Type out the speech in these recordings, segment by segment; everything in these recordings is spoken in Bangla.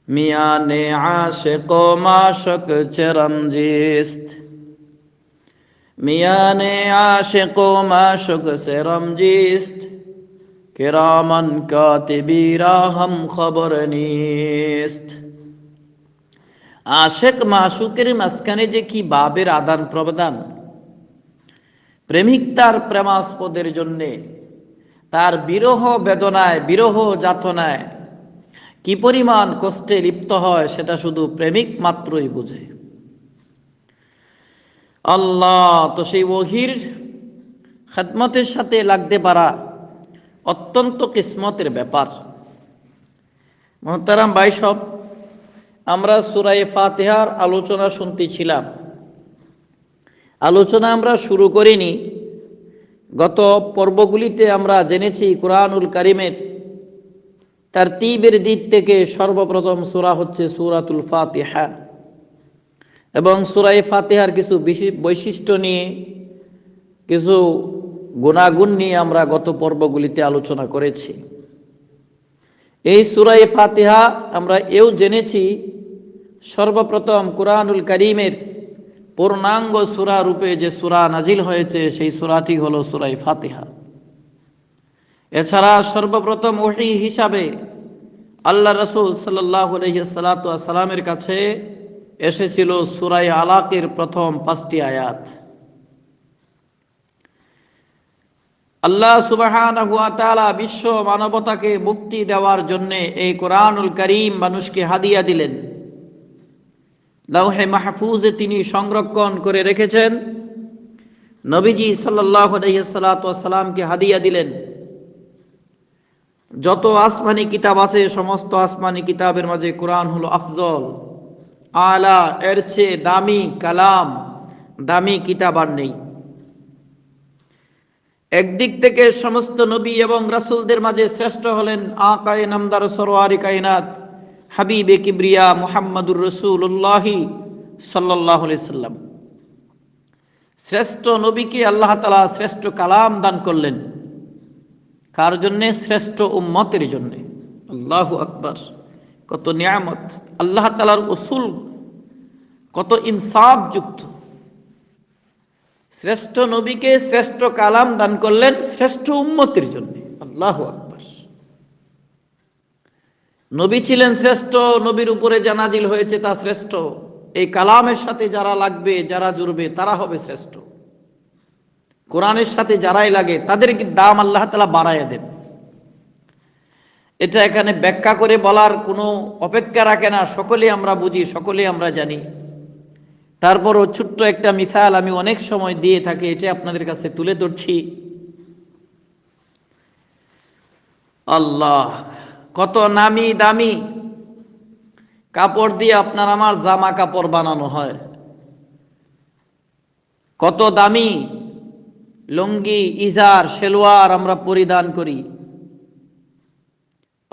मियाने आशिको माशक चरमजीस्त मियाने आशिको माशुक से रमजीस्त किरामन कातिबीरा हम खबर नीस्त। आशिक माशुकेर माঝখানে যে কি ভাবের আদান প্রদান, প্রেমিক তার প্রেমাস্পদের জন্যে তার বিরহ বেদনায় বিরহ যাতনায় কি পরিমাণ কষ্টে লিপ্ত হয় সেটা শুধু প্রেমিক মাত্রই বুঝে। আল্লাহ তো সেই ওহির খেদমতের সাথে লাগতে পারা অত্যন্ত কিসমতের ব্যাপার। মুহতারাম ভাই সব, আমরা সূরা ফাতিহার আলোচনা শুনতেছিলাম। আলোচনা আমরা শুরু করিনি, গত পর্বগুলিতে আমরা জেনেছি কুরআনুল কারীমের তারতিবের দিক থেকে সর্বপ্রথম সূরা হচ্ছে সূরাতুল ফাতিহা, এবং সূরা ফাতিহার কিছু বৈশিষ্ট্য নিয়ে কিছু গুণাগুণ নিয়ে আমরা গত পর্বগুলিতে আলোচনা করেছি। এই সূরা ফাতিহা আমরা এও জেনেছি সর্বপ্রথম কুরআনুল কারীমের পূর্ণাঙ্গ সূরা রূপে যে সূরা নাজিল হয়েছে সেই সূরাটি হলো সূরা ফাতিহা। এছাড়া সর্বপ্রথম ওহী হিসাবে আল্লাহ রাসূল সাল্লাল্লাহু আলাইহি সাল্লামের কাছে এসেছিল সূরা আলাকের প্রথম 5টি আয়াত। আল্লাহ সুবহানাহু ওয়া তাআলা বিশ্ব মানবতাকে মুক্তি দেওয়ার জন্য এই কুরআনুল কারীম মানুষকে হাদিয়া দিলেন। লাওহে মাহফুজে তিনি সংরক্ষণ করে রেখেছেন, নবীজি সাল্লাল্লাহু আলাইহি সাল্লামকে হাদিয়া দিলেন। যত আসমানি কিতাব আছে সমস্ত আসমানি কিতাবের মাঝে কোরআন হলো আফজল, আলা, এর চেয়ে দামি কালাম, দামি কিতাব আর নেই। একদিক থেকে সমস্ত নবী এবং রাসূলদের মাঝে শ্রেষ্ঠ হলেন আকায়ে নামদার সরওয়ারি কায়নাত হাবিবে কিবরিয়া মুহাম্মাদুর রাসূলুল্লাহ সাল্লাল্লাহু আলাইহি সাল্লাম। শ্রেষ্ঠ নবীকে আল্লাহ তাআলা শ্রেষ্ঠ কালাম দান করলেন, কার জন্য? শ্রেষ্ঠ উম্মতের জন্য। আল্লাহু আকবার, কত নিয়ামত! আল্লাহ তাআলার উসুল কত ইনসাফ যুক্ত। শ্রেষ্ঠ নবীকে শ্রেষ্ঠ কালাম দান করলেন শ্রেষ্ঠ উম্মতের জন্য। আল্লাহু আকবার। নবী ছিলেন শ্রেষ্ঠ, নবীর উপরে যা নাজিল হয়েছে তা শ্রেষ্ঠ। এই কালামের সাথে যারা লাগবে, যারা জুড়বে, তারা হবে শ্রেষ্ঠ। কোরআনের সাথে যারাই লাগে তাদের দাম আল্লাহ তাআলা বাড়ায় দেন। এটা এখানে ব্যাখ্যা করে বলার কোনো অপেক্ষা রাখে না, সকলেই আমরা বুঝি, সকলেই আমরা জানি। তারপরও ছোট্ট একটা মিসাল আমি অনেক সময় দিয়ে থাকি, এটা আপনাদের কাছে তুলে ধরছি। আল্লাহ, কত নামি দামি কাপড় দিয়ে আপনার আমার জামা কাপড় বানানো হয়, কত দামি লুঙ্গি, ইজার, সেলোয়ার আমরা পরিধান করি।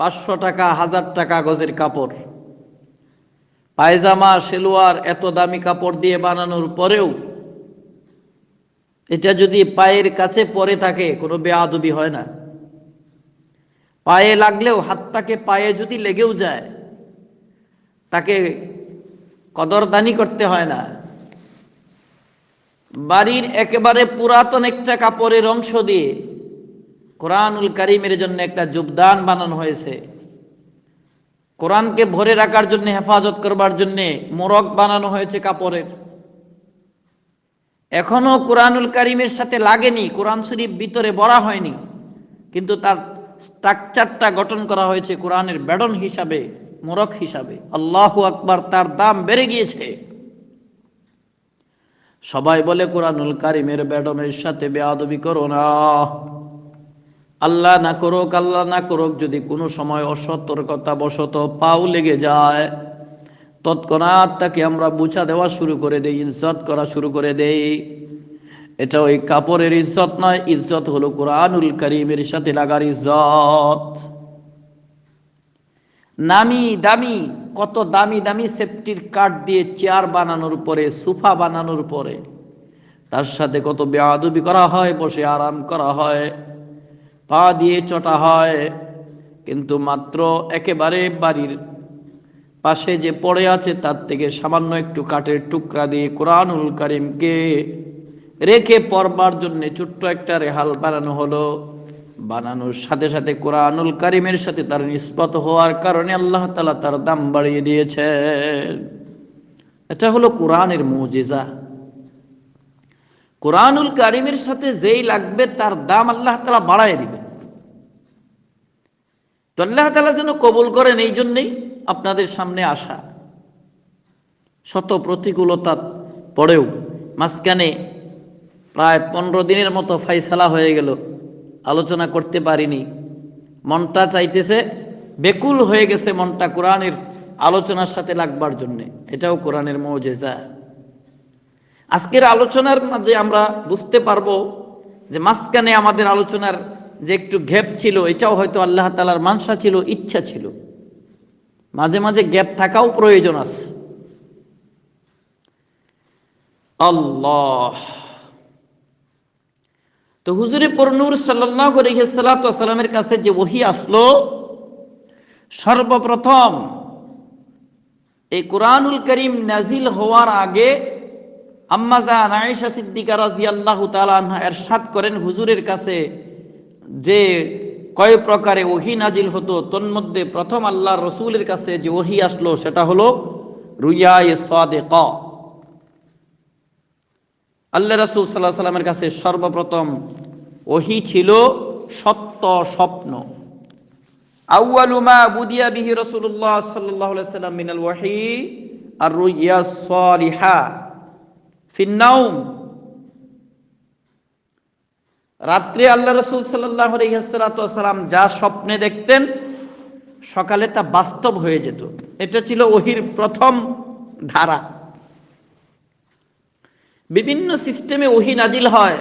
500 টাকা, 1000 টাকা গজের কাপড়, পায়জামা, সেলোয়ার এত দামি কাপড় দিয়ে বানানোর পরেও এটা যদি পায়ের কাছে পরে থাকে কোনো বেয়াদবি হয় না। পায়ে লাগলেও, হাতটাকে পায়ে যদি লেগেও যায় তাকে কদরদানি করতে হয় না। বাড়ির একেবারে পুরাতন একটা কাপড়ের অংশ দিয়ে কোরআনুল কারীমের জন্য একটা জুবদান বানানো হয়েছে। কোরআনকে ভরে রাখার জন্য, হেফাজত করবার জন্য মোড়ক বানানো হয়েছে কাপড়ের। এখনো কোরআনুল কারীমের সাথে লাগেনি, কোরআন শরীফ ভিতরে ভরা হয়নি, কিন্তু তার স্ট্রাকচারটা গঠন করা হয়েছে কোরআনের বেডন হিসাবে, মোড়ক হিসাবে। আল্লাহু আকবার, তার দাম বেড়ে গিয়েছে। সবাই বলে কোরআনুল কারীমের বেডনের সাথে বেয়াদবি করো না। আল্লাহ না করুক, আল্লাহ না করুক, যদি কোনো সময় অসতর্কতা বশত পাও লেগে যায়, তৎক্ষণাৎ তাকে আমরা বুঝা দেওয়া শুরু করে দেই, ইজ্জত করা শুরু করে দেই। এটা ওই কাপড়ের ইজ্জত নয়, ইজ্জত হলো কোরআনুল কারীমের সাথে লাগার ইজ্জত। নামি দামি, কত দামি দামি সেফটির কাঠ দিয়ে চেয়ার বানানোর পরে, সোফা বানানোর পরে তার সাথে কত বেয়াদবি করা হয়, বসে আরাম করা হয়, পা দিয়ে চটা হয়, কিন্তু মাত্র একেবারে বাড়ির পাশে যে পড়ে আছে তার থেকে সামান্য একটু কাঠের টুকরা দিয়ে কোরআনুল কারীমকে রেখে পড়বার জন্য ছোট্ট একটা রেহাল বানানো হলো। বানানোর সাথে সাথে কোরআনুল কারীমের সাথে তার নিসবত হওয়ার কারণে আল্লাহ তাআলা তার দাম বাড়িয়ে দিয়েছেন। এটা হলো কোরআনের মুজিজা। কোরআনুল কারীমের সাথে যেই লাগবে তার দাম আল্লাহ তাআলা বাড়ায় দিবেন। তো আল্লাহ তাআলা যেন কবুল করেন, এই জন্যই আপনাদের সামনে আসা। শত প্রতিকূলতা পড়েও মাঝখানে প্রায় 15 দিনের মতো ফাইসালা হয়ে গেল, আলোচনা করতে পারিনি। মনটা চাইতেছে, বেকুল হয়ে গেছে মনটা কোরআনের আলোচনার সাথে লাগবার জন্যে। এটাও কোরআনের মুজিজা। আজকের আলোচনার মাঝে আমরা বুঝতে পারবো যে মাঝখানে আমাদের আলোচনার যে একটু গ্যাপ ছিল, এটাও হয়তো আল্লাহ তাআলার মানসা ছিল, ইচ্ছা ছিল। মাঝে মাঝে গ্যাপ থাকাও প্রয়োজন আছে। আল্লাহ। তো হুজুরে পরনূর সাল্লাল্লাহু আলাইহি ওয়াসাল্লামের কাছে যে ওহী আসলো, সর্বপ্রথম এই কোরআনুল কারীম নাজিল হওয়ার আগে আম্মা জান আয়েশা সিদ্দিকা রাদিয়াল্লাহু তাআলা আনহা ইরশাদ করেন, হুজুরের কাছে যে কয় প্রকারে ওহী নাজিল হতো, তন্মধ্যে প্রথম আল্লাহর রাসূলের কাছে যে ওহী আসলো সেটা হলো রুয়ায়ে সাদিকা। আল্লাহ রাসূল সাল্লাল্লাহু আলাইহি ওয়াসাল্লামের কাছে সর্বপ্রথম ওহী ছিল সত্য স্বপ্ন। আউয়ালু মা বুদিয়া বিহি রাসূলুল্লাহ সাল্লাল্লাহু আলাইহি ওয়াসাল্লাম মিনাল ওয়াহী আর রুইয়া সালিহা ফিন নাওম। রাত্রে আল্লাহ রাসূল সাল্লাল্লাহু আলাইহি ওয়াসাল্লাম যা স্বপ্নে দেখতেন, সকালে তা বাস্তব হয়ে যেত। এটা ছিল ওহীর প্রথম ধারা। বিভিন্ন সিস্টেমে ওহী নাজিল হয়।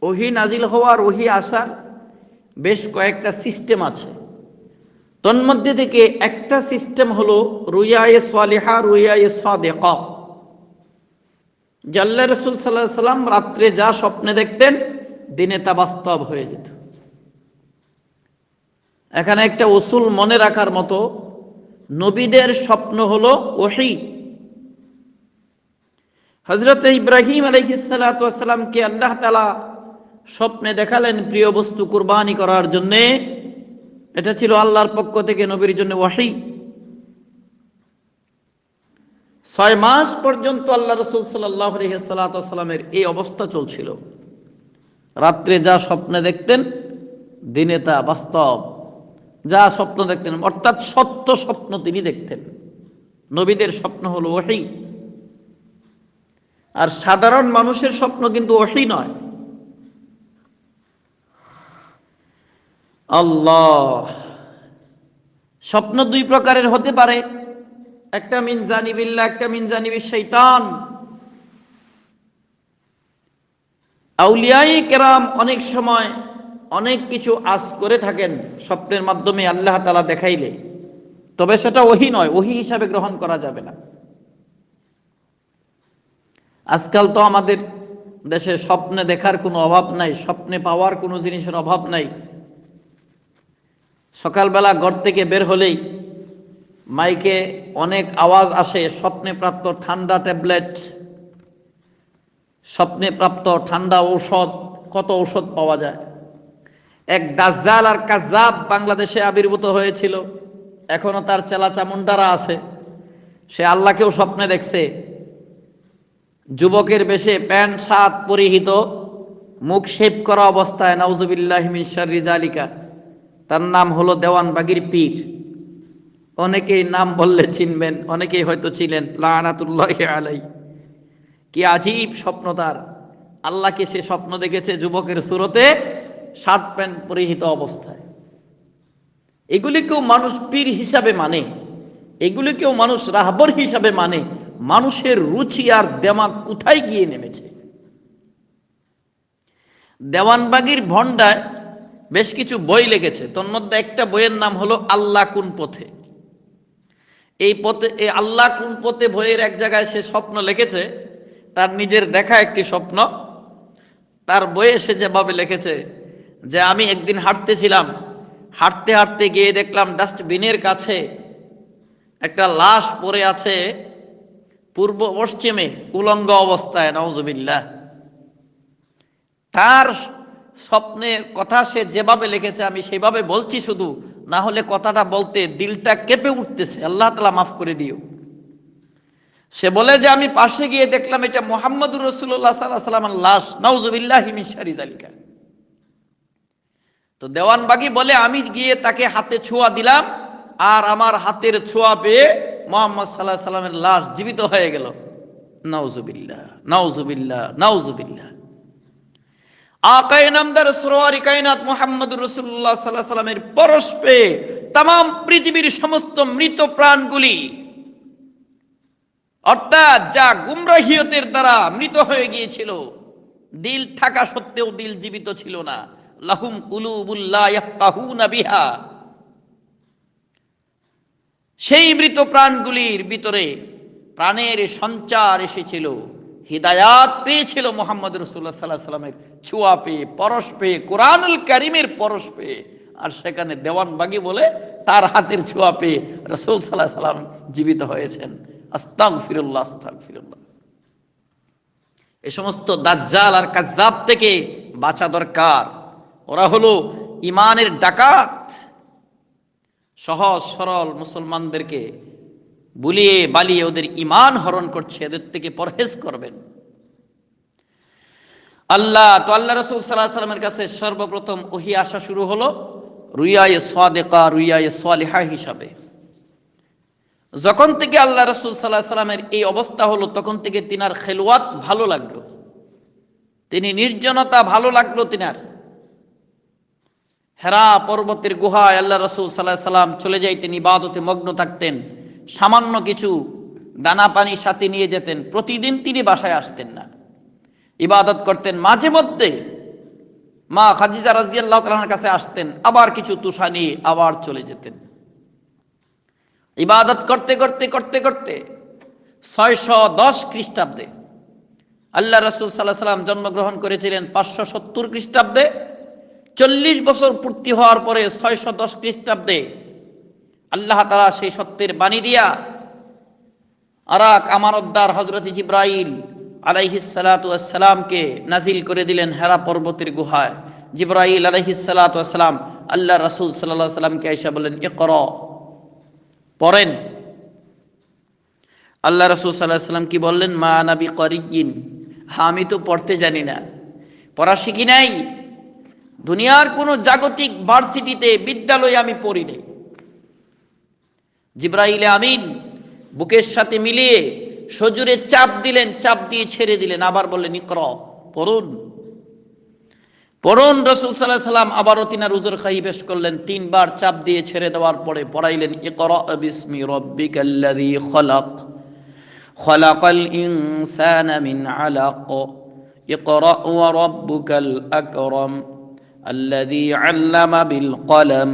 ওহী নাজিল হওয়ার, ওহী আসার বেশ কয়েকটা সিস্টেম আছে। তন্মধ্যে থেকে একটা সিস্টেম হলো রুয়ায়ে সালিহা, রুয়ায়ে সাদিকা। আল্লাহ রাসূল সাল্লাল্লাহু আলাইহি ওয়াসাল্লাম রাত্রে যা স্বপ্নে দেখতেন, দিনে তা বাস্তব হয়ে যেত। এখানে একটা উসুল মনে রাখার মতো, নবীদের স্বপ্ন হলো ওহী। হযরত ইব্রাহিম আলাইহিস সালাতু ওয়াস সালামকে আল্লাহ তাআলা স্বপ্নে দেখালেন প্রিয় বস্তু কুরবানি করার জন্য। এটা ছিল আল্লাহর পক্ষ থেকে নবীর জন্য ওহী। 6 মাস পর্যন্ত আল্লাহ রাসূল সাল্লাল্লাহু আলাইহি ওয়াসাল্লামের এই অবস্থা চলছিল। রাত্রে যা স্বপ্নে দেখতেন, দিনে তা বাস্তব। যা স্বপ্ন দেখতেন অর্থাৎ সত্য স্বপ্ন তিনি দেখতেন। নবীদের স্বপ্ন হলো ওহী। আর সাধারণ মানুষের স্বপ্ন কিন্তু ওহী নয়। আল্লাহ। স্বপ্ন দুই প্রকারের হতে পারে, একটা মিন জানিবিল্লাহ, একটা মিন জানিবিশ শয়তান। আউলিয়ায়ে কেরাম অনেক সময় অনেক কিছু আস করে থাকেন স্বপ্নের মাধ্যমে আল্লাহ তাআলা দেখাইলে, তবে সেটা ওহী নয়, ওহী হিসাবে গ্রহণ করা যাবে না। আজকাল তো আমাদের দেশে স্বপ্নে দেখার কোনো অভাব নাই, স্বপ্নে পাওয়ার কোনো জিনিসের অভাব নাই। সকালবেলা ঘর থেকে বের হলেই মাইকে অনেক আওয়াজ আসে, স্বপ্নে প্রাপ্ত ঠান্ডা ট্যাবলেট, স্বপ্নে প্রাপ্ত ঠান্ডা ঔষধ, কত ঔষধ পাওয়া যায়। এক দাজ্জাল আর কাজ্জাব বাংলাদেশে আবির্ভূত হয়েছিল, এখনো তার চেলা চামুন্ডারা আছে। সে আল্লাহকেও স্বপ্নে দেখছে, যুবকের বেশে, প্যান্ট শার্ট পরিহিত, মুখ শেভ করা অবস্থায়, নাউজুবিল্লাহি মিন শাররি যালিকা। তার নাম হলো দেওয়ানবাগীর পীর। অনেকেই নাম বললে চিনবেন, অনেকেই হয়তো ছিলেন, লানাতুল্লাহি আলাইহি। কি আজীব স্বপ্ন তার! আল্লাহকে সে স্বপ্ন দেখেছে যুবকের সুরতে, শার্ট প্যান্ট পরিহিত অবস্থায়। এগুলিকেও মানুষ পীর হিসাবে মানে, এগুলিকেও মানুষ রাহবর হিসাবে মানে। মানুষের রুচি আর দেমাগ কোথায় গিয়ে নেমেছে! দেওয়ানবাগীর ভণ্ডায় বেশ কিছু বই লিখেছে, তন্মধ্যে একটা বইয়ের নাম হলো আল্লাহ কোন পথে। এই পথে, এই আল্লাহ কোন পথে বইয়ের এক জায়গায় সে স্বপ্ন লিখেছে, তার নিজের দেখা একটি স্বপ্ন। তার বইয়ে সে যেভাবে লিখেছে যে, আমি একদিন হাঁটতেছিলাম, হাঁটতে হাঁটতে গিয়ে দেখলাম ডাস্টবিনের কাছে একটা লাশ পড়ে আছে পূর্ব পশ্চিমে উলঙ্গ অবস্থায়, নাউজুবিল্লাহ। তার স্বপ্নের কথা সে যেভাবে লিখেছে আমি সেভাবে বলছি শুধু, না হলে কথাটা বলতে দিলটা কেঁপে উঠতেছে, আল্লাহ তাআলা মাফ করে দিও। সে বলে যে আমি পাশে গিয়ে দেখলাম এটা মুহাম্মদুর রাসূলুল্লাহ সাল্লাল্লাহু আলাইহি ওয়াসাল্লামের লাশ, নাউজুবিল্লাহি মিন শারি যালিকা। তো দেওয়ানবাগী বলে আমি গিয়ে তাকে হাতে ছোঁয়া দিলাম, আর আমার হাতের ছোঁয়া পেয়ে মুহাম্মদ সাল্লাল্লাহু আলাইহি ওয়াসাল্লামের লাশ জীবিত হয়ে গেল। নাউজুবিল্লাহ, নাউজুবিল্লাহ, নাউজুবিল্লাহ। আকায়ে নামদার সরওয়ারি কায়নাত মুহাম্মদুর রাসূলুল্লাহ সাল্লাল্লাহু আলাইহি ওয়াসাল্লামের পরশ পেয়ে तमाम পৃথিবীর সমস্ত মৃত প্রাণগুলি, অর্থাৎ যা গুমরাহিয়তের দ্বারা মৃত হয়ে গিয়েছিল, দিল থাকা সত্ত্বেও দিল জীবিত ছিল না, লাহুম কুলুবুল লা ইয়াফকাহুনা বিহা, সেই মৃত প্রাণগুলির ভিতরে প্রাণের সঞ্চার এসেছিল, হিদায়াত পেয়েছিল মুহাম্মদ রাসূলুল্লাহ সাল্লাল্লাহু আলাইহি ওয়াসাল্লামের ছোঁয়া পেয়ে, পরশ পেয়ে, কোরআনুল কারীমের পরশ পেয়ে। আর সেখানে দেওয়ানবাগী বলে তার হাতের ছোঁয়া পেয়ে রাসূল সাল্লাল্লাহু আলাইহি ওয়াসাল্লাম জীবিত হয়েছেন। আস্তাগফিরুল্লাহ, আস্তাগফিরুল্লাহ। এই সমস্ত দাজ্জাল আর কাজ্জাব থেকে বাঁচা দরকার। ওরা হলো ইমানের ডাকাত, সহজ সরল মুসলমানদেরকে বুলিয়ে বালিয়ে ওদের ইমান হরণ করছে, এদের থেকে পরহেজ করবেন। আল্লাহ রাসূল সাল্লাল্লাহু আলাইহি ওয়াসাল্লামের কাছে সর্বপ্রথম ওহী আসা শুরু হলো রুয়ায়ে সাদিকা, রুয়ায়ে সালিহা হিসাবে। যখন থেকে আল্লাহ রাসূল সাল্লাল্লাহু আলাইহি ওয়াসাল্লামের এই অবস্থা হলো, তখন থেকে তিনার খেলওয়াত ভালো লাগলো, তিনি নির্জনতা ভালো লাগলো তিনার। হেরা পর্বতের গুহায় আল্লাহ রাসূল সাল্লাল্লাহু আলাইহি ওয়াসাল্লাম চলে যাইতেন, ইবাদতে মগ্ন থাকতেন, সামান্য কিছু দানা পানি সাথে নিয়ে যেতেন। প্রতিদিন তিনি বাসায় আসতেন না, ইবাদত করতেন। মাঝে মধ্যে মা খাদিজা রাদিয়াল্লাহু তাআলার কাছে আসতেন, আবার কিছু তুষা নিয়ে আবার চলে যেতেন। ইবাদত করতে করতে করতে করতে 610 খ্রিস্টাব্দে, আল্লাহ রাসূল সাল্লাল্লাহু আলাইহি ওয়াসাল্লাম জন্মগ্রহণ করেছিলেন 570 খ্রিস্টাব্দে। 40 বছর পূর্তি হওয়ার পরে 610 খ্রিস্টাব্দে আল্লাহ তাআলা সেই সত্যের বাণী দিয়া আরাক আমানতদার হযরত জিবরাইল আলাইহিস সালাতু ওয়াস সালামকে নাজিল করে দিলেন হেরা পর্বতের গুহায়। জিবরাইল আলাইহিস সালাতু ওয়াস সালাম আল্লাহ রাসূল সাল্লাল্লাহু আলাইহি ওয়াসাল্লামকে আয়েশা বললেন, ইকরা, পড়েন। আল্লাহ রাসূল সাল্লাল্লাহু আলাইহি ওয়াসাল্লাম কি বললেন? মা আনা বিকারিয়িন, আমি তো পড়তে জানি না, পড়া শিখি নাই, দুনিয়ার কোনো জাগতিক ভার্সিটিতে বিদ্যালয়ে আমি পড়ি নাই। জিবরাইল আমিন বুকের সাথে মিলিয়ে সজোরে চাপ দিলেন, চাপ দিয়ে ছেড়ে দিলেন, আবার বললেন ইকরা, পড়ুন, পড়ুন। রাসূল সাল্লাল্লাহু আলাইহি ওয়াসাল্লাম আবারও তিনার উযর খাই পেশ করলেন, 3 বার চাপ দিয়ে ছেড়ে দেওয়ার পরে পড়াইলেন ইকরা বিসমি রাব্বিকাল্লাযী খালাক, খালাকাল ইনসানা মিন আলাক, ইকরা ওয়া রাব্বুকাল আকরাম, আল্লাযী আল্লামা বিল কলম,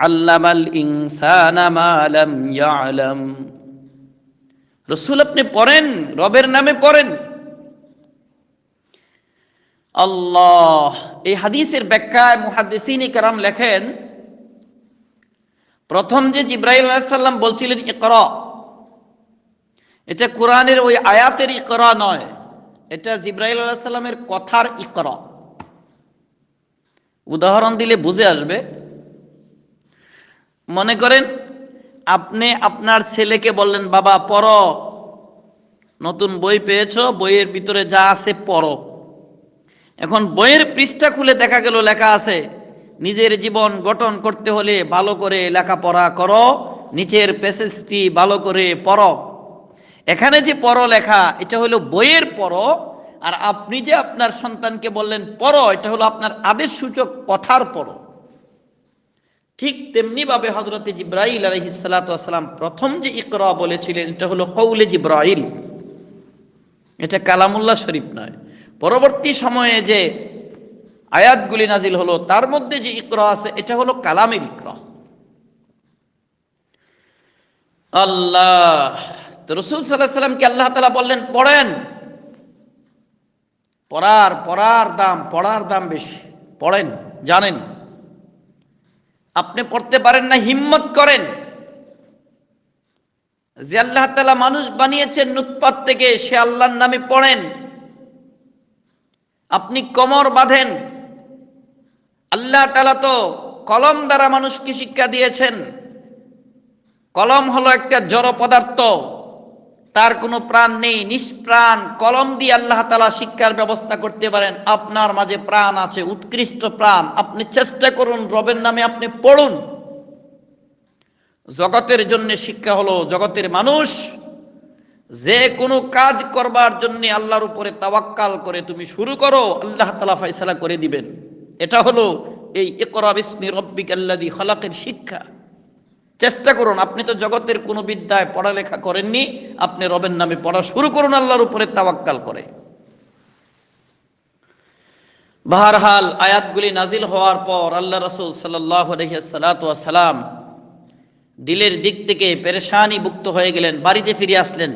আল্লামাল ইনসানা মা লাম ইয়ালাম। রাসূল আপনি পড়েন, রবের নামে পড়েন। আল্লাহ, এই হাদিসের ব্যাখ্যায় মুহাদ্দিসিন কিরাম লেখেন, প্রথম যে জিবরাইল আলাইহিস সালাম বলছিলেন ইকরা, এটা কোরআনের ওই আয়াতের ইকরা নয়, এটা জিবরাইল আলাইহিস সালামের কথার ইকরা। উদাহরণ দিলে বুঝে আসবে। মনে করেন আপনি আপনার ছেলেকে বললেন, বাবা পড়ো, নতুন বই পেয়েছো, বইয়ের ভিতরে যা আছে পড়ো। এখন বইয়ের পৃষ্ঠা খুলে দেখা গেল লেখা আছে, নিজের জীবন গঠন করতে হলে ভালো করে লেখাপড়া করো, নিচের প্যাসেজটি ভালো করে পড়ো। এখানে যে পড়ো লেখা, এটা হলো বইয়ের পড়ো, আর আপনি যে আপনার সন্তানকে বললেন পড়ো, এটা হলো আপনার আদেশ সূচক কথার পড়ো। ঠিক তেমনি ভাবে হযরত জিবরাইল আলাইহিস সালাতু ওয়াস সালাম প্রথম যে ইকরা বলেছিলেন, এটা হলো কওলে জিবরাইল, এটা কালামুল্লাহ শরীফ নয়। পরবর্তী সময়ে যে আয়াতগুলি নাজিল হলো তার মধ্যে যে ইকরা আছে, এটা হলো কালামের ইকরা। আল্লাহ, তো রাসূল সাল্লাল্লাহু আলাইহি ওয়াসাল্লামকে আল্লাহ তাআলা বললেন পড়েন। পড়ার দাম বেশি, পড়েন, জানেন। আপনি পড়তে পারেন না, হিম্মত করেন, যে আল্লাহ তাআলা মানুষ বানিয়েছেন নুতফাত থেকে, সে আল্লাহর নামে পড়েন। আপনি কোমর বাঁধেন, আল্লাহ তাআলা তো কলম দ্বারা মানুষকে শিক্ষা দিয়েছেন। কলম হলো একটা জড় পদার্থ, তার কোনো প্রাণ নেই, নিষ্প্রাণ। কলম দিয়ে আল্লাহ তাআলা শিক্ষার ব্যবস্থা করতে পারেন। আপনার মাঝে প্রাণ আছে, উৎকৃষ্ট প্রাণ। আপনি চেষ্টা করুন, রবের নামে আপনি পড়ুন। জগতের জন্য শিক্ষা হলো, জগতের মানুষ যে কোনো কাজ করবার জন্য আল্লাহর উপরে তাওয়াক্কাল করে তুমি শুরু করো, আল্লাহ তাআলা ফয়সালা করে দিবেন। এটা হলো এই ইকরা বিসমি রাব্বিকাল্লাযী খালাকের শিক্ষা। চেষ্টা করুন, আপনি তো জগতের কোনো বিদ্যায় পড়ালেখা করেননি, আপনি রবের নামে পড়া শুরু করুন আল্লাহর উপরে তাওয়াক্কাল করে। বাহরহাল আয়াতগুলি নাজিল হওয়ার পর আল্লাহ রাসূল সাল্লাল্লাহু আলাইহি ওয়াসাল্লাম দিলের দিক থেকে পেরেশানি মুক্ত হয়ে গেলেন, বাড়িতে ফিরে আসলেন।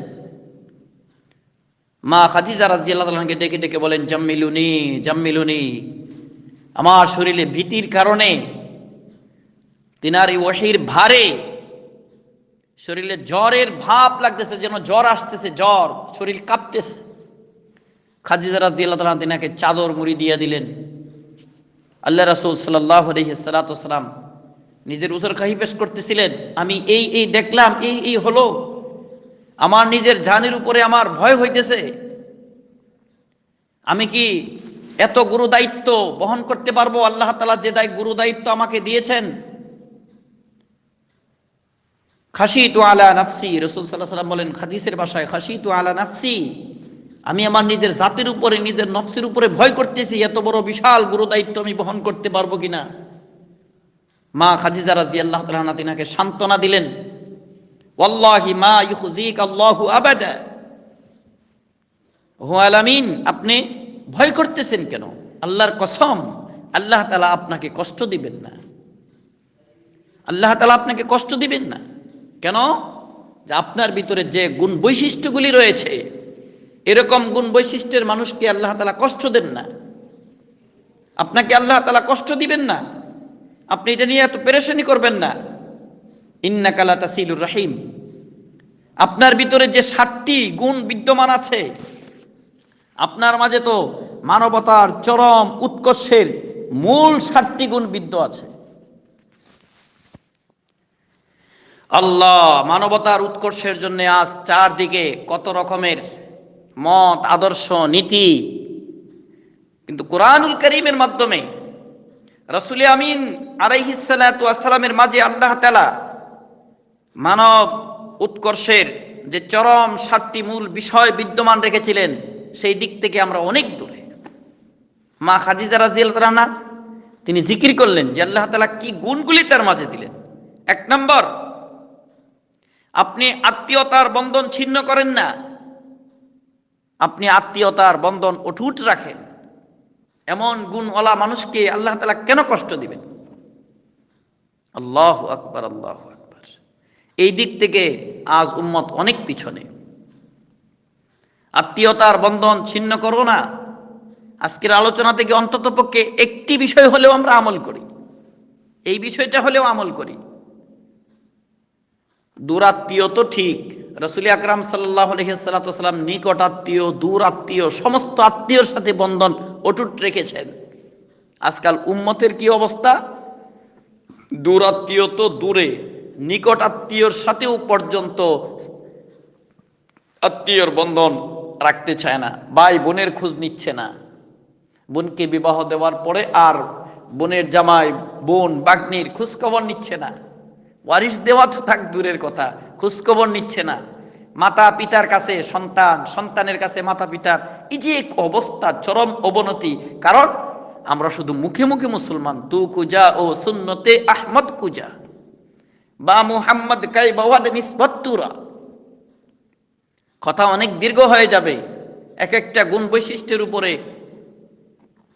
মা খাদিজা রাদিয়াল্লাহু আনহাকে ডেকে ডেকে বলেন, জাম্মিলুনি জাম্মিলুনি, আমার শরীরে ভীতির কারণে, তিনার এই ওহীর ভারে শরীরে জ্বরের ভাব লাগতেছে, যেন জ্বর আসতেছে, জ্বর, শরীর কাঁপতেছে। খাদিজা রাদিয়াল্লাহু আনহা তিনাকে চাদর মুড়ি দিয়ে দিলেন। আল্লাহ রাসূল সাল্লাল্লাহু আলাইহি ওয়াসাল্লাম নিজের উযর কাহি পেশ করতেছিলেন, আমি এই দেখলাম, এই হলো, আমার নিজের জানের উপরে আমার ভয় হইতেছে। আমি কি এত গুরু দায়িত্ব বহন করতে পারবো? আল্লাহ তাআলা যে গুরু দায়িত্ব আমাকে দিয়েছেন। খাশিতু আলা নাফসি, রাসূল সাল্লাল্লাহু আলাইহি ওয়াসাল্লাম বলেন হাদিসের ভাষায়, খাশিতু আলা নাফসি, আমি আমার নিজের জাতির উপরে, নিজের নফসের উপরে ভয় করতেছি, এত বড় বিশাল গুরু দায়িত্ব আমি বহন করতে পারবো কিনা। মা খাদিজা রাদিয়াল্লাহু তাআলা আনহা তিনাকে সান্ত্বনা দিলেন, ওয়াল্লাহি মা ইউখজিক আল্লাহু আবাদা, হুয়াল আমিন, আপনি ভয় করতেছেন কেন? আল্লাহর কসম, আল্লাহ তাআলা আপনাকে কষ্ট দিবেন না। আল্লাহ তাআলা আপনাকে কষ্ট দিবেন না। কেন? যে আপনার ভিতরে যে গুণ বৈশিষ্ট্যগুলি রয়েছে, এরকম গুণ বৈশিষ্ট্যের মানুষকে আল্লাহ তাআলা কষ্ট দেন না। আপনাকে আল্লাহ তাআলা কষ্ট দিবেন না। আপনি এটা নিয়ে এত পেরেশানি করবেন না। ইন্নাকা লা তাসিলুর রাহিম, আপনার ভিতরে যে 7টি গুণ বিদ্যমান আছে, আপনার মাঝে তো মানবতার চরম উৎকর্ষের মূল 7টি গুণ বিদ্য আছে। আল্লাহ মানবতার উৎকর্ষের জন্য আজ চারদিকে কত রকমের মত, আদর্শ, নীতি, কিন্তু কোরআনুল কারীমের মাধ্যমে রাসূল আমিন আলাইহিস সালাতু ওয়াস সালামের মাঝে আল্লাহ তাআলা মানব উৎকর্ষের যে চরম 7টি মূল বিষয় বিদ্যমান রেখেছিলেন, সেই দিক থেকে আমরা অনেক দূরে। মা খাদিজা রাদিয়াল্লাহু আনহা তিনি জিকির করলেন যে আল্লাহ তাআলা কি গুণগুলি তার মাঝে দিলেন। 1 নম্বর, আপনি আত্মীয়তার বন্ধন ছিন্ন করেন না, আপনি আত্মীয়তার বন্ধন অটুট রাখেন। এমন গুণওয়ালা মানুষকে আল্লাহ তাআলা কেন কষ্ট দিবেন? আল্লাহু আকবার, আল্লাহু আকবার। এই দিক থেকে আজ উম্মত অনেক পিছনে। আত্মীয়তার বন্ধন ছিন্ন করো না। আজকের আলোচনা থেকে অন্ততপক্ষে একটি বিষয় হলেও আমরা আমল করি, এই বিষয়টা হলেও আমল করি। দূরাত্মীয় তো ঠিক, রাসূল আকরাম সাল্লাল্লাহু আলাইহি ওয়াসাল্লাম নিকট আত্মীয়, দূর আত্মীয়, সমস্ত আত্মীয়র সাথে বন্ধন অটুট রেখেছেন। আজকাল উম্মতের কি অবস্থা? দূর আত্মীয় তো দূরে, নিকট আত্মীয়র সাথেও পর্যন্ত আত্মীয়র বন্ধন রাখতে চায় না। ভাই বোনের খোঁজ নিচ্ছে না। বোনকে বিবাহ দেওয়ার পরে আর বোনের জামাই, বোন, বাগ্নির খোঁজ খবর নিচ্ছে না। ওয়ারিশ দেওয়া তো থাক দূরের কথা, খোঁজ খবর নিচ্ছে না। মাতা পিতার কাছে সন্তান, সন্তানের কাছে মাতা পিতার, এই যে এক অবস্থা, চরম অবনতি। কারণ আমরা শুধু মুখে মুখে মুসলমান, তু কুজা ও সুন্নতে আহমদ কুজা বা মুহাম্মদ কাই বাওয়াদ মিসবাত্তুরা, কথা অনেক দীর্ঘ হয়ে যাবে। এক একটা গুণ বৈশিষ্ট্যের উপরে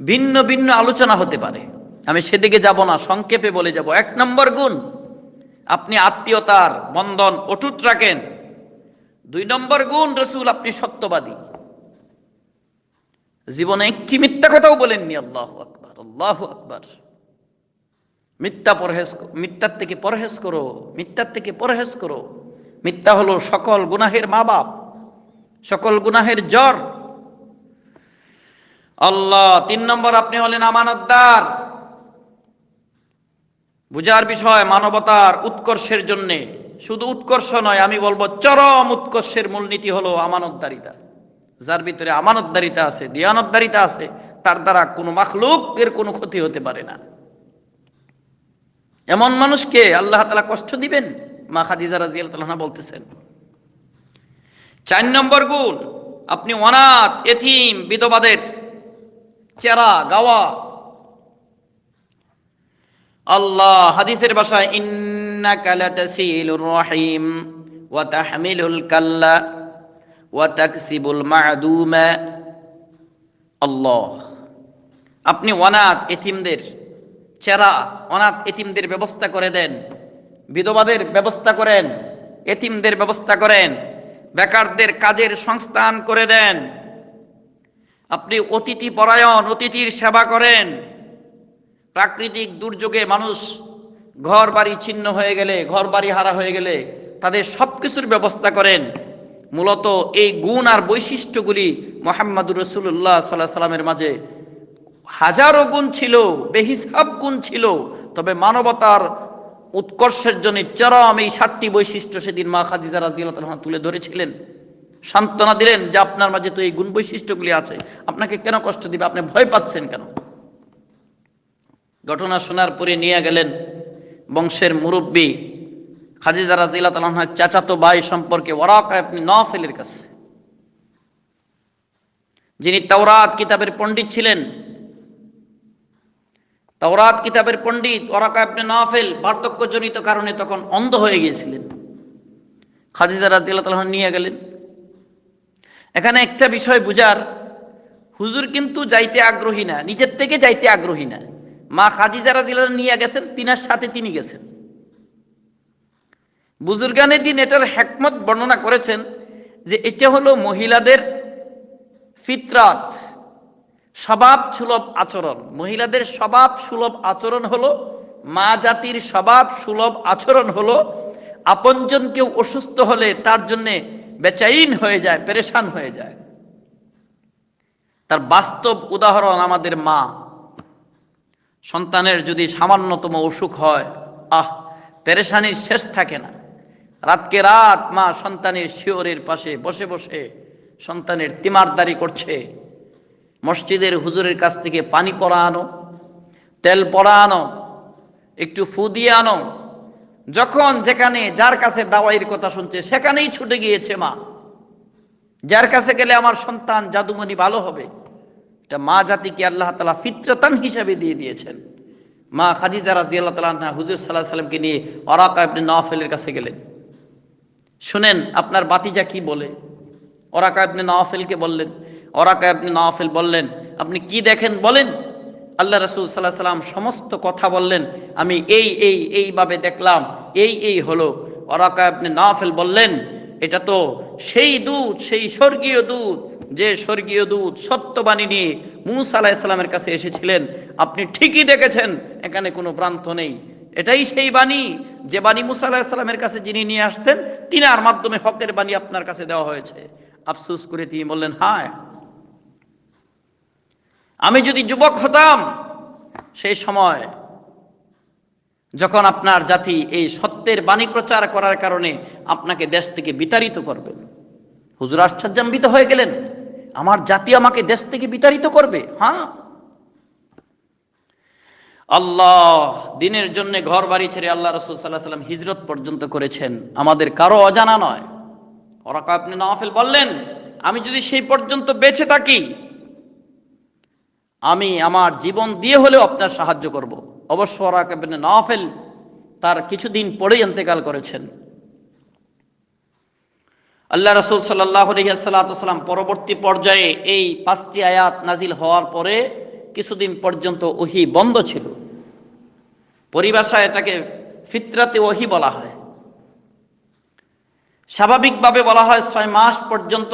ভিন্ন ভিন্ন আলোচনা হতে পারে, আমি সেদিকে যাব না, সংক্ষেপে বলে যাব। 1 নম্বর গুণ, আপনি আত্মীয়তার বন্ধন অটুট রাখেন। 2 নম্বর গুণ, রাসূল আপনি সত্যবাদী, জীবনে একটি মিথ্যা কথাও বলেননি। আল্লাহু আকবার, আল্লাহু আকবার। মিথ্যার থেকে পরহেজ করো, মিথ্যার থেকে পরহেজ করো। মিথ্যা হলো সকল গুনাহের মা বাপ, সকল গুনাহের জড়। আল্লাহ। 3 নম্বর, আপনি হলেন আমানতদার। বুঝার বিষয়, মানবতার উৎকর্ষের জন্যে, শুধু উৎকর্ষ নয়, আমি বলবো চরম উৎকর্ষের মূলনীতি হলো আমানতদারিতা। যার ভিতরে আমানতদারিতা আছে, দিয়ানতদারিতা আছে, তার দ্বারা কোনো মাখলুকের কোনো ক্ষতি হতে পারে না। এমন মানুষকে আল্লাহ তাআলা কষ্ট দিবেন, মা খাদিজা রাদিয়াল্লাহু আনহা বলতেছেন। 4 নম্বর গুণ, আপনি অনাথ, এতিম, বিধবাদের চেরা গাওয়া। আল্লাহ হাদিসের ভাষায় ইন্নাকা লাতাসিলুর রহিম ওয়া তাহমিলুল কাল্লা ওয়া তাকসিবুল মা'দুমা। আল্লাহ, আপনি অনাথ এতিমদের চেরা, অনাথ এতিমদের ব্যবস্থা করে দেন, বিধবাদের ব্যবস্থা করেন, এতিমদের ব্যবস্থা করেন, বেকারদের কাজের সংস্থান করে দেন। আপনি অতিথি পরায়ণ, অতিথির সেবা করেন। প্রাকৃতিক দুর্যোগে মানুষ ঘর বাড়ি ছিন্ন হয়ে গেলে, ঘর বাড়ি হারা হয়ে গেলে তাদের সবকিছুর ব্যবস্থা করেন। মূলত এই গুণ আর বৈশিষ্ট্যগুলি মুহাম্মদুর রাসূলুল্লাহ সাল্লাল্লাহু আলাইহি সাল্লামের মাঝে হাজারো গুণ ছিল, বেহিসাব গুণ ছিল। তবে মানবতার উৎকর্ষের জন্য চরম এই 7টি বৈশিষ্ট্য সেদিন মা খাদিজা রাদিয়াল্লাহু আনহা তুলে ধরেছিলেন, সান্ত্বনা দিলেন যে আপনার মাঝে তো এই গুণ বৈশিষ্ট্যগুলি আছে, আপনাকে কেন কষ্ট দিবে, আপনি ভয় পাচ্ছেন কেন? ঘটনা শোনার পরে নিয়ে গেলেন বংশের মুরব্বী খাদিজা রাদিয়াল্লাহু আনহার চাচাতো ভাই সম্পর্কে ওয়ারাকা ইবনে নাফিলের কাছে, যিনি তাওরাত কিতাবের পণ্ডিত ছিলেন। তাওরাত কিতাবের পণ্ডিত ওয়ারাকা ইবনে নাফিল বার্ধক্যজনিত কারণে তখন অন্ধ হয়ে গিয়েছিলেন। খাদিজা রাদিয়াল্লাহু আনহা নিয়ে গেলেন। এখানে একটা বিষয় বুঝার, হুজুর কিন্তু যাইতে আগ্রহী না, নিজের থেকে যাইতে আগ্রহী না। মা খাদিজা রাদিয়াল্লাহু আনহা নিয়ে গেছেন, তিনার সাথে তিনি গেছেন। বুজুর্গানে দিন এটার হিকমত বর্ণনা করেছেন যে এটা হলো মহিলাদের ফিতরাত, স্বভাব সুলভ আচরণ। মহিলাদের স্বভাব সুলভ আচরণ হলো, মা জাতির স্বভাব সুলভ আচরণ হলো, আপনজন কেউ অসুস্থ হলে তার জন্যে বেচাইন হয়ে যায়, পেরেশান হয়ে যায়। তার বাস্তব উদাহরণ আমাদের মা। সন্তানের যদি সামান্যতম অসুখ হয়, পেরেশানির শেষ থাকে না। রাতকে রাত মা সন্তানের শিয়রের পাশে বসে বসে সন্তানের তিমারদারি করছে। মসজিদের হুজুরের কাছ থেকে পানি পড়া আনো, তেল পড়া আনো, একটু ফু দিয়ে আনো। যখন যেখানে যার কাছে দাওয়াইয়ের কথা শুনছে সেখানেই ছুটে গিয়েছে মা, যার কাছে গেলে আমার সন্তান জাদুমণি ভালো হবে। এটা মা জাতিকে আল্লাহ তাআলা ফিতরাতান হিসাবে দিয়ে দিয়েছেন। মা খাদিজা রাদিয়াল্লাহু তাআলা আনহা হুজুর সাল্লাল্লাহু আলাইহি সাল্লামকে নিয়ে ওয়ারাকা ইবনে নাফিলের কাছে গেলেন। শুনেন আপনার বাতিজা কি বলে। ওয়ারাকা ইবনে নাফিলকে বললেন। ওয়ারাকা ইবনে নাফিল বললেন, আপনি কি দেখেন বলেন। আল্লাহ রাসূল সাল্লাল্লাহু আলাইহি সাল্লাম সমস্ত কথা বললেন, আমি এইভাবে দেখলাম, এই হলো। ওয়ারাকা ইবনে নাফিল বললেন, এটা তো সেই দূত, সেই স্বর্গীয় দূত, যে স্বর্গীয় দূত সত্যবাণী নিয়ে মূসা আলাইহিস সালামের কাছে এসেছিলেন। আপনি ঠিকই দেখেছেন, এখানে কোনো ভ্রান্ত নেই। এটাই সেই বাণী, যে বাণী মূসা আলাইহিস সালামের কাছে যিনি নিয়ে আসতেন, তিনার মাধ্যমে হকের বাণী আপনার কাছে দেওয়া হয়েছে। আফসোস করে তিনি বললেন, হায়, আমি যদি যুবক হতাম সেই সময় যখন আপনার জাতি এই সত্যের বাণী প্রচার করার কারণে আপনাকে দেশ থেকে বিতাড়িত করবেন। হুজুর আশ্চর্যান্বিত হয়ে গেলেন, আমার জাতি আমাকে দেশ থেকে বিতাড়িত করবে? হ্যাঁ। আল্লাহ দিনের জন্য ঘর বাড়ি ছেড়ে আল্লাহ রাসূল সাল্লাল্লাহু আলাইহি ওয়াসাল্লাম হিজরত পর্যন্ত করেছেন, আমাদের কারো অজানা নয়। ওয়ারাকা ইবনে নাফিল বললেন, আমি যদি সেই পর্যন্ত বেঁচে থাকি, আমি আমার জীবন দিয়ে হলেও আপনার সাহায্য করব। অবশ্য ওয়ারাকা ইবনে নাফিল তার কিছুদিন পরেই ইন্তেকাল করেছেন। আল্লাহ রাসূল সাল্লাল্লাহু আলাইহি ওয়াসাল্লাম পরবর্তী পর্যায়ে এই 5টি আয়াত নাজিল হওয়ার পরে কিছুদিন পর্যন্ত ওহী বন্ধ ছিল। পরিভাষায় এটাকে ফিতরাতে ওহী বলা হয়। স্বাভাবিকভাবে বলা হয় 6 মাস পর্যন্ত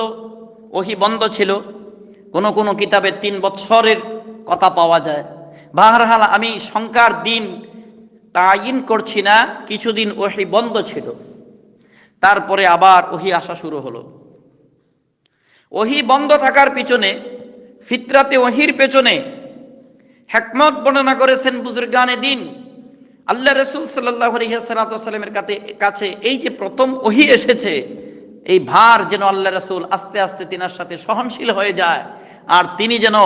ওহী বন্ধ ছিল। কোনো কোনো কিতাবে 3 বছরের কথা পাওয়া যায়। বাহরহাল আমি সংখ্যার দিন তায়িন করছি না, কিছুদিন ওহী বন্ধ ছিল। তারপরে আবার ওহী আসা শুরু হলো। ওহী বন্ধ থাকার পিছনে, ফিতরাতে ওহীর পেছনে হিকমত বর্ণনা করেছেন বুজুর্গানে দিন। আল্লাহ রাসূল সাল্লাল্লাহু আলাইহি ওয়াসাল্লামের কাছে এই যে প্রথম ওহী এসেছে, এই ভার যেন আল্লাহ রাসূল আস্তে আস্তে তিনার সাথে সহনশীল হয়ে যায়, আর তিনি যেন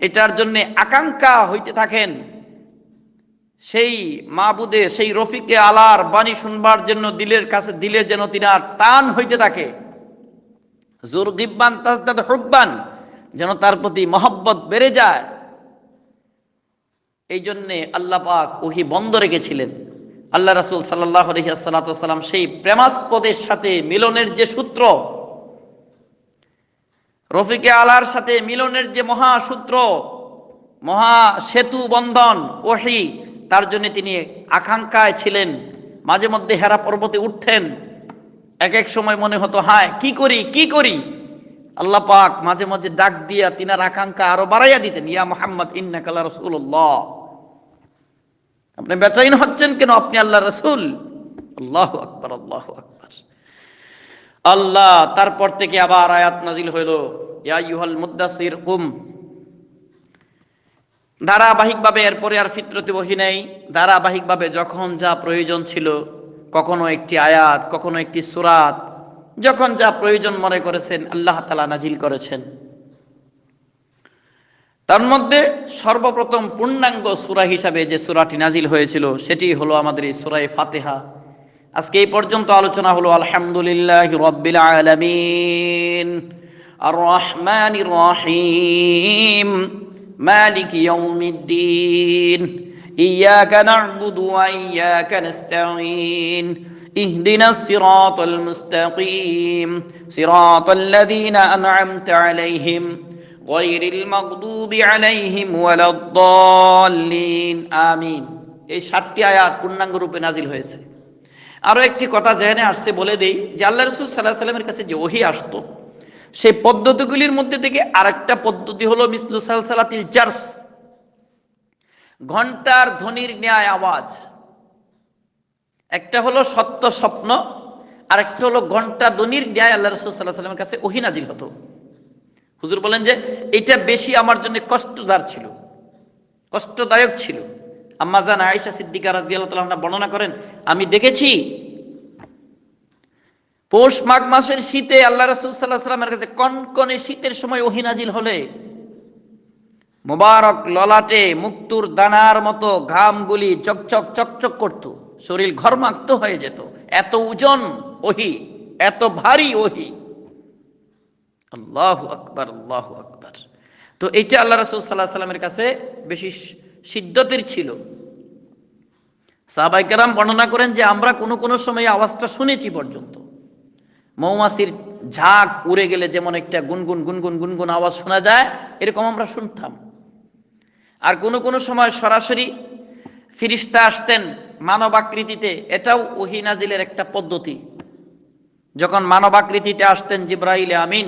এটার জন্য আকাঙ্ক্ষা হইতে থাকেন, সেই মাবুদে, সেই রফিকে আলার বাণী শুনবার জন্য দিলের যেন তিনার টান হইতে থাকে। জুর গিব্বান তাজদাদ হুব্বান, যেন তার প্রতি মহব্বত বেড়ে যায়। এই জন্যে আল্লাহ পাক ওহী বন্ধ রেখেছিলেন। আল্লাহ রাসূল সাল্লাল্লাহু আলাইহি ওয়াসাল্লাম সেই প্রেমাস্পদের সাথে মিলনের যে সূত্র, রফিকে আলার সাথে মিলনের যে মহাসূত্র, মহা সেতু বন্ধন ওহী, তার জন্য তিনি আকাঙ্ক্ষায় ছিলেন। মাঝে মধ্যে হেরা পর্বতে উঠতেন, এক এক সময় মনে হতো হায় কি করি কি করি। আল্লাহ পাক মাঝে মাঝে ডাক দিয়া তিনার আকাঙ্ক্ষা আরো বাড়াইয়া দিতেন, ইয়া মুহাম্মদ ইন্নাকা লা রাসূলুল্লাহ, আপনি বেচাইন হচ্ছেন কেন, আপনি আল্লাহর রাসূল। আল্লাহু আকবার, আল্লাহু আকবার। আল্লাহ তারপর থেকে আবার আয়াত নাজিল হইল, ইয়া আইয়ুহাল মুদ্দাসসির কুম। ধারাবাহিকভাবে এরপরে আর ফিতরতে ওহী নেই, ধারাবাহিকভাবে যখন যা প্রয়োজন ছিল, কখনো একটি আয়াত, কখনো একটি সূরাত, যখন যা প্রয়োজন মনে করেছেন আল্লাহ তাআলা নাজিল করেছেন। তার মধ্যে সর্বপ্রথম পূর্ণাঙ্গ সূরা হিসাবে যে সূরাটি নাজিল হয়েছিল সেটি হলো আমাদের এই সূরা ফাতিহা। আজকে এই পর্যন্ত আলোচনা হলো আলহামদুলিল্লাহি রাব্বিল আলামিন আর রহমানির রহিম মালিকি ইয়াউমিদ্দিন ইয়্যাকা না'বুদু ওয়া ইয়্যাকা নাস্তাঈন ইহদিনাস সিরাতাল মুস্তাকিম সিরাতাল লাযীনা আন'আমতা আলাইহিম গায়রিল মাগদুবি আলাইহিম ওয়ালাদ-দাল্লিন আমিন। এই ৭টি আয়াত পূর্ণাঙ্গ রূপে নাজিল হয়েছে। আরো একটি কথা জেনে আসছে বলে দেই, যে আল্লাহ রাসূল সাল্লাল্লাহু আলাইহি ওয়াসাল্লামের কাছে যে ওহী আসতো, সেই পদ্ধতিগুলির মধ্যে থেকে আরেকটা পদ্ধতি হলো মিসলু সালসালাতিল জারস, ঘন্টার ধ্বনির ন্যায় আওয়াজ। একটা হলো সত্য স্বপ্ন, আর একটা হলো ঘন্টা ধ্বনির ন্যায় আল্লাহ রাসূল সাল্লাল্লাহু আলাইহি ওয়াসাল্লামের কাছে ওহী নাজিল হতো। হুজুর বলেন যে এটা বেশি আমার জন্য কষ্টদার ছিল, কষ্টদায়ক ছিল। আম্মা জান আয়েশা সিদ্দিকা রাদিয়াল্লাহু তাআলা আনহা বর্ণনা করেন, আমি দেখেছি পৌষ মাঘ মাসের শীতে আল্লাহ রাসূল সাল্লাল্লাহু আলাইহি ওয়াসাল্লামের কাছে কনকনে শীতের সময় ওহী নাজিল হলে মোবারক ললাটে মুক্তুর দানার মতো ঘামগুলি চকচক চকচক করত, শরীর ঘর্মাক্ত হয়ে যেত, এত ওজন ওহী, এত ভারী ওহী। আল্লাহু আকবার, আল্লাহু আকবার। তো এটা আল্লাহ রাসূল সাল্লাল্লাহু আলাইহি ওয়াসাল্লামের কাছে বেশি সিদ্ধতির ছিল। সাহাবায়ে কেরাম বর্ণনা করেন যে আমরা কোন সময় আওয়াজটা শুনেছি পর্যন্ত, মৌমাছির ঝাঁক উড়ে গেলে যেমন একটা গুনগুন গুনগুন গুনগুন আওয়াজ শোনা যায়, এরকম আমরা শুনতাম। আর কোন সময় সরাসরি ফেরেশতা আসতেন মানব আকৃতিতে, এটাও ওহী নাজিলের একটা পদ্ধতি। যখন মানব আকৃতিতে আসতেন জিবরাইল আমিন,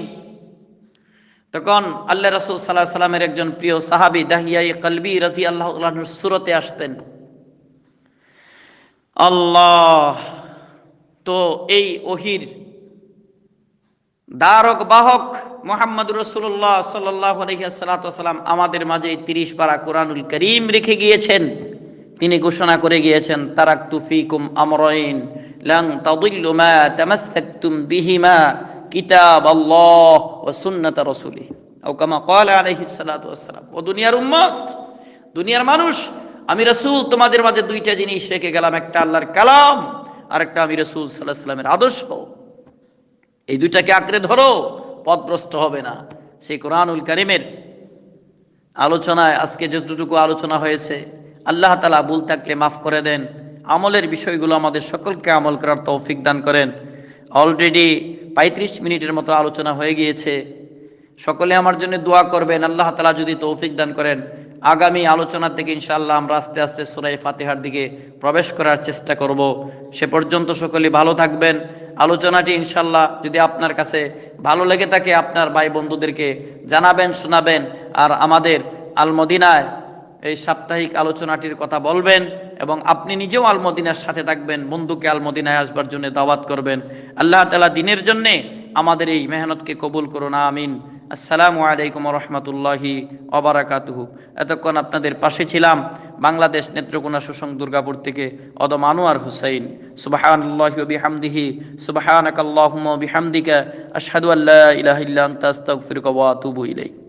তখন আল্লাহ রাসূল সাল্লাল্লাহু আলাইহি ওয়াসাল্লামের একজন প্রিয় সাহাবী দাহিয়ায়ে কলবি রাদিয়াল্লাহু তাআলা আনহুর সুরতে আসতেন। আল্লাহ তো এই ওহীর ধারক বাহক মুহাম্মদুর রাসূলুল্লাহ সাল্লাল্লাহু আলাইহি ওয়াসাল্লাম আমাদের মাঝে 30 পারা কোরআনুল কারীম রেখে গিয়েছেন। তিনি ঘোষণা করে গিয়েছেন, তারাকতু ফীকুম আমরাইন লান তাদিল্লু মা তামাসসাকতুম বিহিমা কিতাবাল্লাহ ওয়া সুন্নাত রাসূলিহি আও কামা ক্বালা আলাইহিস সালাতু ওয়াস সালাম। ও দুনিয়ার উম্মত, দুনিয়ার মানুষ, আমি রাসূল তোমাদের মাঝে দুইটা জিনিস রেখে গেলাম, একটা আল্লাহর কালাম আর একটা আমি রাসূল সাল্লাল্লাহু আলাইহি ওয়াসাল্লামের আদর্শ। এই দুইটাকে আঁকড়ে ধরো, পথভ্রষ্ট হবে না। সেই কোরআনুল কারীমের আলোচনায় আজকে যতটুকু আলোচনা হয়েছে, আল্লাহ তাআলা ভুল থাকলে মাফ করে দেন। আমলের বিষয়গুলো আমাদের সকলকে আমল করার তৌফিক দান করেন। অলরেডি 35 মিনিটের মতো আলোচনা হয়ে গিয়েছে। সকলে আমার জন্য দোয়া করবেন, আল্লাহ তাআলা যদি তৌফিক দান করেন আগামী আলোচনা থেকে ইনশাআল্লাহ আমরা আস্তে আস্তে সূরা ফাতিহার দিকে প্রবেশ করার চেষ্টা করব। সে পর্যন্ত সকলে ভালো থাকবেন। আলোচনাটি ইনশাআল্লাহ যদি আপনার কাছে ভালো লেগে থাকে আপনার ভাই বন্ধুদেরকে জানাবেন, শোনাবেন, আর আমাদের আল মদিনায় এই সাপ্তাহিক আলোচনাটির কথা বলবেন এবং আপনি নিজেও আল মদিনার সাথে থাকবেন, বন্ধুকে আল মদিনায় আসবার জন্য দাওয়াত করবেন। আল্লাহ তাআলা দ্বীনের জন্য আমাদের এই মেহনতকে কবুল করুন, আমিন। আসসালামু আলাইকুম ওয়া রাহমাতুল্লাহি ওয়া বারাকাতুহু। এতক্ষণ আপনাদের পাশে ছিলাম বাংলাদেশ নেত্রকোনা সুসং দুর্গাপুর থেকে অদম আনোয়ার হুসাইন। সুবহানাল্লাহি ওয়া বিহামদিহি, সুবহানাকাল্লাহুম্মা ওয়া বিহামদিকা, আশহাদু আল্লা ইলাহা ইল্লা আনতা আস্তাগফিরুকা ওয়া আতুবু ইলাইক।